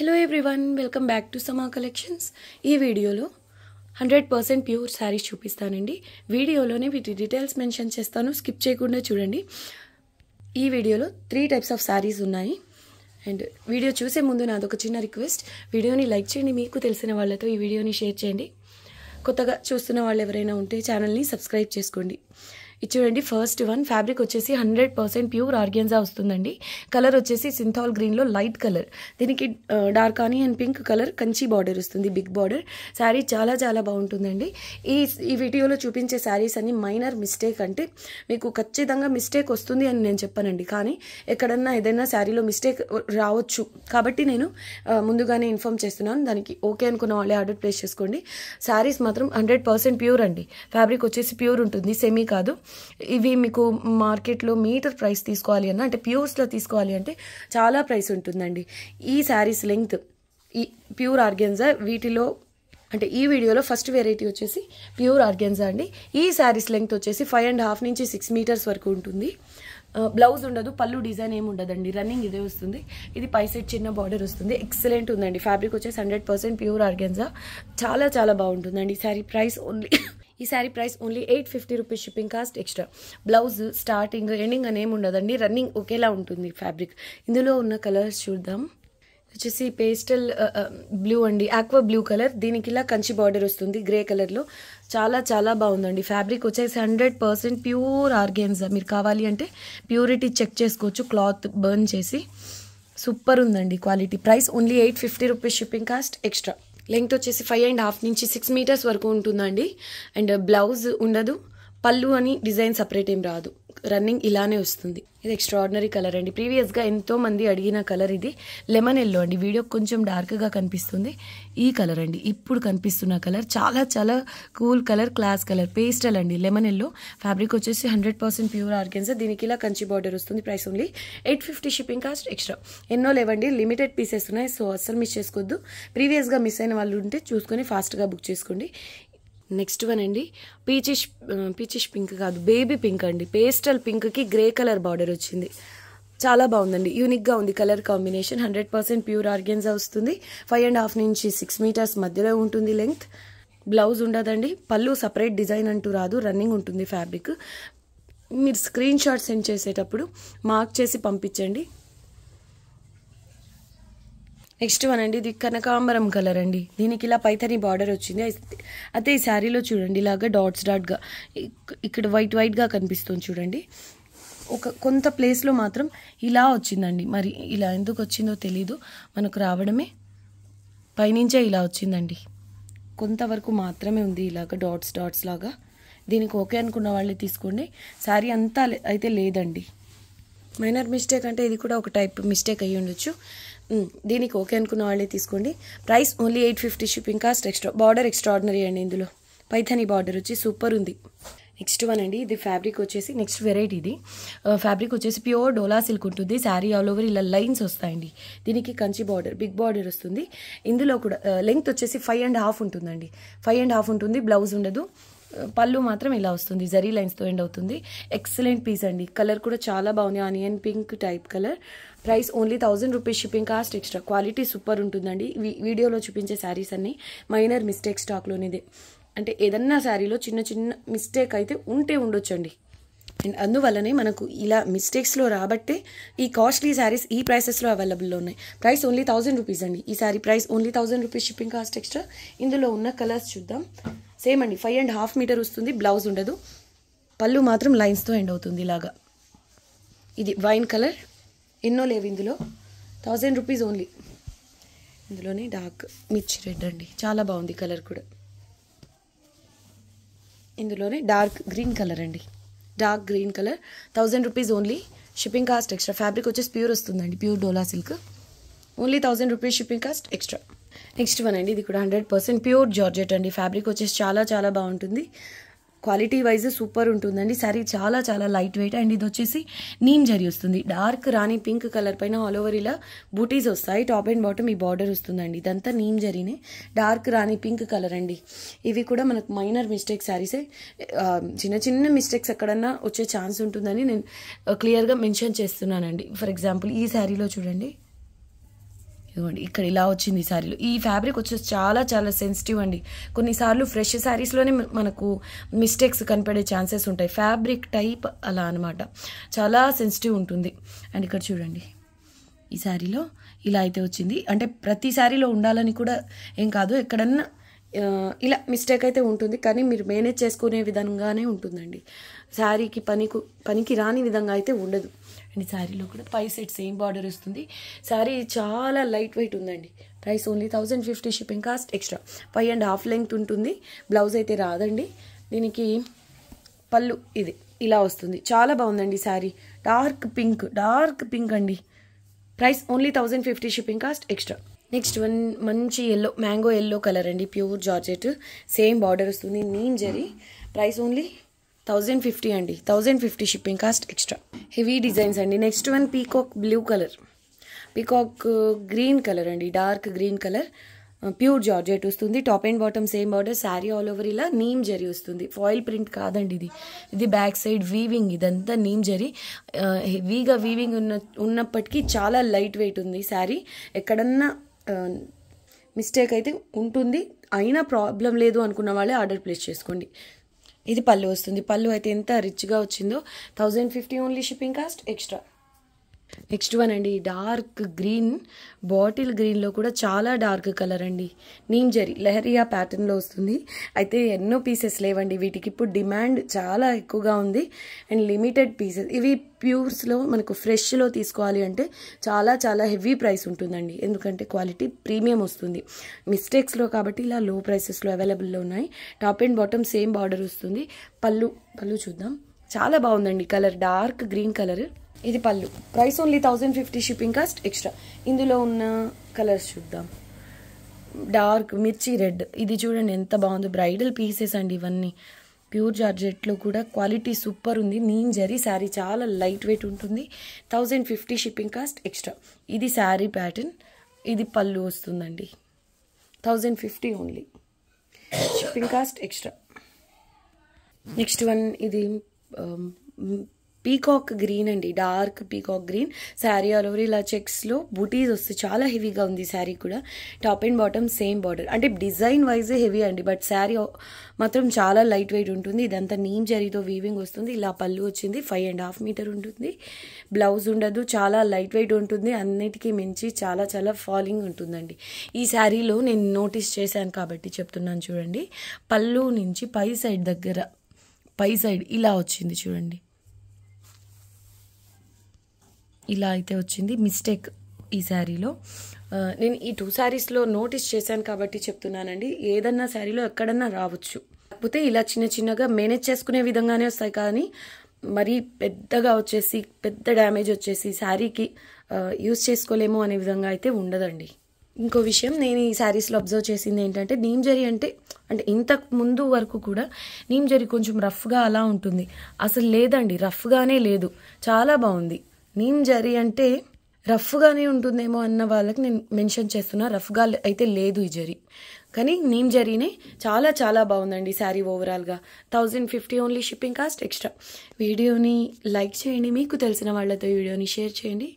Hello everyone, welcome back to సమా collections. ఈ వీడియోలో 100% ప్యూర్ శారీస్ చూపిస్తానండి. వీడియోలోనే వీటి డీటెయిల్స్ మెన్షన్ చేస్తాను, స్కిప్ చేయకుండా చూడండి. ఈ వీడియోలో 3 టైప్స్ ఆఫ్ శారీస్ ఉన్నాయి. అండ్ వీడియో చూసే ముందు నాదొక చిన్న రిక్వెస్ట్, వీడియోని లైక్ చేయండి, మీకు తెలిసిన వాళ్ళతో ఈ వీడియోని షేర్ చేయండి. కొత్తగా చూస్తున్న వాళ్ళు ఎవరైనా ఉంటే ఛానల్ని సబ్స్క్రైబ్ చేసుకోండి. ఇది చూడండి, ఫస్ట్ వన్ ఫ్యాబ్రిక్ వచ్చేసి 100% ప్యూర్ ఆర్గాన్జా వస్తుందండి. కలర్ వచ్చేసి సింథాల్ గ్రీన్లో లైట్ కలర్, దీనికి dark Annie and pink colour Kanchi border వస్తుంది, బిగ్ బార్డర్. శారీ చాలా చాలా బాగుంటుందండి. ఈ వీడియోలో చూపించే శారీస్ అన్ని మైనర్ మిస్టేక్, అంటే మీకు ఖచ్చితంగా మిస్టేక్ వస్తుంది అని నేను చెప్పానండి, కానీ ఎక్కడన్నా ఏదైనా శారీలో మిస్టేక్ రావచ్చు కాబట్టి నేను ముందుగానే ఇన్ఫామ్ చేస్తున్నాను. దానికి ఓకే అనుకున్న వాళ్ళే ఆర్డర్ ప్లేస్ చేసుకోండి. శారీస్ మాత్రం 100% ప్యూర్ అండి. ఫ్యాబ్రిక్ వచ్చేసి ప్యూర్ ఉంటుంది, సెమీ కాదు. ఇవి మీకు మార్కెట్లో మీటర్ ప్రైస్ తీసుకోవాలి అన్న, అంటే ప్యూర్స్లో తీసుకోవాలి అంటే చాలా ప్రైస్ ఉంటుందండి. ఈ శారీస్ లెంగ్త్ ఈ ప్యూర్ ఆర్గాన్జా, వీటిలో అంటే ఈ వీడియోలో ఫస్ట్ వెరైటీ వచ్చేసి ప్యూర్ ఆర్గాన్జా అండి. ఈ శారీస్ లెంగ్త్ వచ్చేసి 5.5 నుంచి 6 మీటర్స్ వరకు ఉంటుంది. బ్లౌజ్ ఉండదు, పళ్ళు డిజైన్ ఏమి ఉండదండి, రన్నింగ్ ఇదే వస్తుంది. ఇది పై సైడ్ చిన్న బార్డర్ వస్తుంది. ఎక్సలెంట్ ఉందండి. ఫ్యాబ్రిక్ వచ్చేసి 100% ప్యూర్ ఆర్గాన్జా, చాలా చాలా బాగుంటుందండి. ఈ sari price only 850 rupees, shipping cost extra. Blouse starting ending అని ఏమి ఉండదండి, రన్నింగ్ ఒకేలా ఉంటుంది ఫ్యాబ్రిక్. ఇందులో ఉన్న కలర్స్ చూద్దాం. వచ్చేసి పేస్టల్ బ్లూ అండి, ఆక్వా బ్లూ కలర్, దీనికి ఇలా కంచి బార్డర్ వస్తుంది గ్రే కలర్లో. చాలా చాలా బాగుందండి. ఫ్యాబ్రిక్ వచ్చేసి 100% ప్యూర్ ఆర్గాన్జా. మీరు కావాలి అంటే ప్యూరిటీ చెక్ చేసుకోవచ్చు, క్లాత్ బర్న్ చేసి. సూపర్ ఉందండి quality. Price only 850 rupees, shipping cost extra. Length వచ్చేసి 5.5 నుంచి 6 మీటర్స్ వరకు ఉంటుందండి. అండ్ బ్లౌజ్ ఉండదు, పళ్ళు అని డిజైన్ సపరేట్ ఏం రాదు, రన్నింగ్ ఇలానే వస్తుంది. ఇది ఎక్స్ట్రాడినరీ కలర్ అండి. ప్రీవియస్గా ఎంతో మంది అడిగిన కలర్ ఇది. లెమన్ ఎల్లో అండి, వీడియో కొంచెం డార్క్గా కనిపిస్తుంది. ఈ కలర్ అండి, ఇప్పుడు కనిపిస్తున్న కలర్ చాలా చాలా cool colour, class colour, pastel అండి, లెమన్ ఎల్లో. ఫ్యాబ్రిక్ వచ్చేసి 100% ప్యూర్ ఆర్గాన్జా, దీనికి ఇలా కంచి బార్డర్ వస్తుంది. Price only 850, shipping cost extra. ఎన్నో లేవండి, లిమిటెడ్ పీసెస్ ఉన్నాయి, సో అస్సలు మిస్ చేసుకోవద్దు. ప్రీవియస్గా మిస్ అయిన వాళ్ళు ఉంటే చూసుకొని ఫాస్ట్గా బుక్ చేసుకోండి. నెక్స్ట్ వన్ అండి, పీచిష్ పింక్ కాదు, బేబీ పింక్ అండి. పేస్టల్ పింక్కి గ్రే కలర్ బార్డర్ వచ్చింది. చాలా బాగుందండి, యూనిక్గా ఉంది కలర్ కాంబినేషన్. 100% ప్యూర్ ఆర్గాన్జా వస్తుంది. 5.5 నుంచి 6 మీటర్స్ మధ్యలో ఉంటుంది లెంగ్త్. బ్లౌజ్ ఉండదండి, పళ్ళు సపరేట్ డిజైన్ అంటూ రాదు, రన్నింగ్ ఉంటుంది ఫ్యాబ్రిక్. మీరు స్క్రీన్ షాట్ సెండ్ చేసేటప్పుడు మార్క్ చేసి పంపించండి. నెక్స్ట్ వన్ అండి, ఇది కనకాంబరం కలర్ అండి, దీనికి ఇలా పైథని బార్డర్ వచ్చింది. అయితే ఈ శారీలో చూడండి ఇలాగా డాట్గా ఇక్కడ వైట్గా కనిపిస్తుంది చూడండి. కొంత ప్లేస్లో మాత్రం ఇలా వచ్చిందండి, మరి ఇలా ఎందుకు వచ్చిందో తెలీదు, మనకు రావడమే పైనుంచే ఇలా వచ్చిందండి. కొంతవరకు మాత్రమే ఉంది ఇలాగా డాట్స్ లాగా. దీనికి ఓకే అనుకున్న వాళ్ళే తీసుకోండి. శారీ అంతా అయితే లేదండి. మైనర్ మిస్టేక్ అంటే ఇది కూడా ఒక టైప్ మిస్టేక్ అయ్యి ఉండొచ్చు. దీనికి ఓకే అనుకున్న వాళ్ళే తీసుకోండి. Price only 850, shipping cost extra. Border extraordinary అండి, ఇందులో పైథని బార్డర్ వచ్చి సూపర్ ఉంది. నెక్స్ట్ వన్ అండి, ఇది ఫ్యాబ్రిక్ వచ్చేసి నెక్స్ట్ వెరైటీ. ఇది ఫ్యాబ్రిక్ వచ్చేసి ప్యూర్ డోలా సిల్క్ ఉంటుంది. శారీ ఆల్ ఓవర్ ఇలా లైన్స్ వస్తాయండి. దీనికి కంచి బార్డర్, బిగ్ బార్డర్ వస్తుంది. ఇందులో కూడా లెంగ్త్ వచ్చేసి 5.5 ఉంటుందండి. 5.5 ఉంటుంది, బ్లౌజ్ ఉండదు, పళ్ళు మాత్రం ఇలా వస్తుంది, జరీ లైన్స్తో ఎండ్ అవుతుంది. ఎక్సలెంట్ పీస్ అండి. కలర్ కూడా చాలా బాగుంది, onion pink type colour. Price only 1000 rupees, shipping cost extra. Quality super ఉంటుందండి. వీడియోలో చూపించే శారీస్ అన్ని మైనర్ మిస్టేక్ స్టాక్లోనిదే, అంటే ఏదన్నా శారీలో చిన్న చిన్న మిస్టేక్ అయితే ఉండొచ్చండి. అండ్ అందువల్లనే మనకు ఇలా మిస్టేక్స్లో రాబట్టే ఈ కాస్ట్లీ శారీస్ ఈ ప్రైసెస్లో అవైలబుల్లో ఉన్నాయి. ప్రైస్ ఓన్లీ 1000 రూపీస్ అండి. ఈ sari price only 1000 rupees, shipping cost extra. ఇందులో ఉన్న కలర్స్ చూద్దాం. సేమ్ అండి, 5.5 మీటర్ వస్తుంది, బ్లౌజ్ ఉండదు, పళ్ళు మాత్రం లైన్స్తో ఎండ్ అవుతుంది ఇలాగా. ఇది వైన్ కలర్, ఎన్నో లేవు ఇందులో. 1000 రూపీస్ ఓన్లీ. ఇందులోనే డార్క్ మిర్చి రెడ్ అండి, చాలా బాగుంది కలర్ కూడా. ఇందులోనే డార్క్ గ్రీన్ కలర్ అండి, dark green colour. 1000 rupees only, shipping cost extra. Fabric వచ్చేసి ప్యూర్ వస్తుందండి, pure dola silk. Only 1000 rupees, shipping cost extra. Next one అండి, ఇది కూడా 100% ప్యూర్ జార్జెట్ అండి. ఫ్యాబ్రిక్ వచ్చేసి చాలా చాలా బాగుంటుంది, క్వాలిటీ వైజ్ సూపర్ ఉంటుందండి. శారీ చాలా చాలా లైట్ వెయిట్. అండ్ ఇది వచ్చేసి నీమ్ జరీ వస్తుంది, డార్క్ రాణి పింక్ కలర్ పైన ఆల్ ఓవర్ ఇలా బూటీస్ వస్తాయి. టాప్ అండ్ బాటమ్ ఈ బార్డర్ వస్తుందండి. ఇదంతా నీమ్ జరీనే, డార్క్ రాణి పింక్ కలర్ అండి. ఇవి కూడా మనకు మైనర్ మిస్టేక్ శారీసే, చిన్న మిస్టేక్స్ ఎక్కడన్నా వచ్చే ఛాన్స్ ఉంటుందని నేను క్లియర్గా మెన్షన్ చేస్తున్నానండి. ఫర్ ఎగ్జాంపుల్ ఈ శారీలో చూడండి, ఇదిగోండి ఇక్కడ ఇలా వచ్చింది ఈ శారీలో. ఈ ఫ్యాబ్రిక్ వచ్చేసి చాలా చాలా సెన్సిటివ్ అండి. కొన్నిసార్లు ఫ్రెష్ శారీస్లోనే మనకు మిస్టేక్స్ కనపడే ఛాన్సెస్ ఉంటాయి. ఫ్యాబ్రిక్ టైప్ అలా అనమాట, చాలా సెన్సిటివ్ ఉంటుంది. అండ్ ఇక్కడ చూడండి ఈ శారీలో ఇలా అయితే వచ్చింది. అంటే ప్రతి శారీలో ఉండాలని కూడా ఏం కాదు, ఎక్కడన్నా ఇలా మిస్టేక్ అయితే ఉంటుంది, కానీ మీరు మేనేజ్ చేసుకునే విధంగానే ఉంటుందండి. శారీకి పనికి రాని విధంగా అయితే ఉండదు. అండ్ శారీలో కూడా పై సైడ్ సేమ్ బార్డర్ వస్తుంది. శారీ చాలా లైట్ వెయిట్ ఉందండి. Price only 1050, shipping cost extra. 5.5 length ఉంటుంది. బ్లౌజ్ అయితే రాదండి. దీనికి పళ్ళు ఇది ఇలా వస్తుంది. చాలా బాగుందండి శారీ. డార్క్ పింక్ అండి. Price only 1050, shipping cost extra. Next one మంచి ఎల్లో, మ్యాంగో ఎల్లో కలర్ అండి. ప్యూర్ జార్జెట్, సేమ్ బార్డర్ వస్తుంది, నీమ్ జరీ. ప్రైస్ ఓన్లీ 1050 అండి. 1050, shipping cost extra. Heavy designs అండి. Next one peacock blue colour, peacock green colour అండి. Dark green colour, pure georgette వస్తుంది. Top and bottom same border. Sari all over ఇలా నీమ్ జరీ వస్తుంది. Foil print కాదండి ఇది బ్యాక్ సైడ్ వీవింగ్. ఇదంతా నీమ్ జరీ. హెవీగా వీవింగ్ ఉన్నప్పటికీ చాలా లైట్ వెయిట్ ఉంది శారీ. ఎక్కడన్నా మిస్టేక్ అయితే ఉంటుంది, అయినా ప్రాబ్లం లేదు అనుకున్న వాళ్ళే ఆర్డర్ ప్లేస్ చేసుకోండి. ఇది పళ్ళు వస్తుంది. పళ్ళు అయితే ఎంత రిచ్గా వచ్చిందో. 1050 only, shipping cost extra. Next one అండి డార్క్ గ్రీన్, బాటిల్ గ్రీన్లో కూడా చాలా డార్క్ కలర్ అండి. నీమ్ జరీ లెహరియా ప్యాటర్న్లో వస్తుంది. అయితే ఎన్నో పీసెస్ లేవండి వీటికి, ఇప్పుడు డిమాండ్ చాలా ఎక్కువగా ఉంది. అండ్ లిమిటెడ్ పీసెస్ ఇవి. ప్యూర్స్లో మనకు ఫ్రెష్లో తీసుకోవాలి అంటే చాలా చాలా హెవీ ప్రైస్ ఉంటుందండి, ఎందుకంటే క్వాలిటీ ప్రీమియం వస్తుంది. మిస్టేక్స్లో కాబట్టి ఇలా లో ప్రైసెస్లో అవైలబుల్లో ఉన్నాయి. Top and bottom same border వస్తుంది. పళ్ళు చూద్దాం. చాలా బాగుందండి కలర్, డార్క్ గ్రీన్ కలర్. ఇది పళ్ళు. Price only 1050, shipping cost extra. ఇందులో ఉన్న కలర్స్ చూద్దాం. డార్క్ మిర్చి రెడ్, ఇది చూడండి ఎంత బాగుందో. బ్రైడల్ పీసెస్ అండి ఇవన్నీ. ప్యూర్ జార్జెట్లో కూడా క్వాలిటీ సూపర్ ఉంది. నీమ్ జరీ శారీ చాలా లైట్ వెయిట్ ఉంటుంది. 1050, షిప్పింగ్ కాస్ట్ ఎక్స్ట్రా. ఇది శారీ ప్యాటర్న్, ఇది పళ్ళు వస్తుందండి. 1050 only, shipping cost extra. Next one ఇది పీకాక్ గ్రీన్ అండి. Dark peacock green. Sari all over ఇలా చెక్స్లో బూటీస్ వస్తాయి. చాలా హెవీగా ఉంది శారీ కూడా. Top and bottom same border. అంటే డిజైన్ వైజే హెవీ అండి, బట్ శారీ మాత్రం చాలా లైట్ వెయిట్ ఉంటుంది. ఇదంతా నీమ్ జరీతో వీవింగ్ వస్తుంది. ఇలా పళ్ళు వచ్చింది. 5.5 మీటర్ ఉంటుంది. బ్లౌజ్ ఉండదు, చాలా లైట్ వెయిట్ ఉంటుంది. అన్నిటికీ మించి చాలా చాలా ఫాలింగ్ ఉంటుందండి. ఈ శారీలో నేను నోటీస్ చేశాను కాబట్టి చెప్తున్నాను చూడండి. పళ్ళు నుంచి పై సైడ్ ఇలా వచ్చింది చూడండి. ఇలా అయితే వచ్చింది మిస్టేక్ ఈ శారీలో. నేను ఈ 2 శారీస్లో నోటీస్ చేశాను కాబట్టి చెప్తున్నానండి. ఏదన్నా శారీలో ఎక్కడన్నా రావచ్చు, కాకపోతే ఇలా చిన్నగా మేనేజ్ చేసుకునే విధంగానే వస్తాయి, కానీ మరీ పెద్దగా వచ్చేసి పెద్ద డ్యామేజ్ వచ్చేసి శారీకి యూజ్ చేసుకోలేము అనే విధంగా అయితే ఉండదండి. ఇంకో విషయం నేను ఈ శారీస్లో అబ్జర్వ్ చేసింది ఏంటంటే, నీమ్ జరీ అంటే ఇంతకు ముందు వరకు కూడా నీమ్ జరీ కొంచెం రఫ్గా అలా ఉంటుంది. అసలు లేదండి, రఫ్గానే లేదు, చాలా బాగుంది. నీమ్ జరీ అంటే రఫ్గానే ఉంటుందేమో అన్న వాళ్ళకి నేను మెన్షన్ చేస్తున్నా. రఫ్గా అయితే లేదు ఈ జరీ, కానీ నీమ్ జరీనే. చాలా చాలా బాగుందండి శారీ ఓవరాల్గా. 1050 ఓన్లీ, షిప్పింగ్ కాస్ట్ ఎక్స్ట్రా. వీడియోని లైక్ చేయండి, మీకు తెలిసిన వాళ్ళతో వీడియోని షేర్ చేయండి.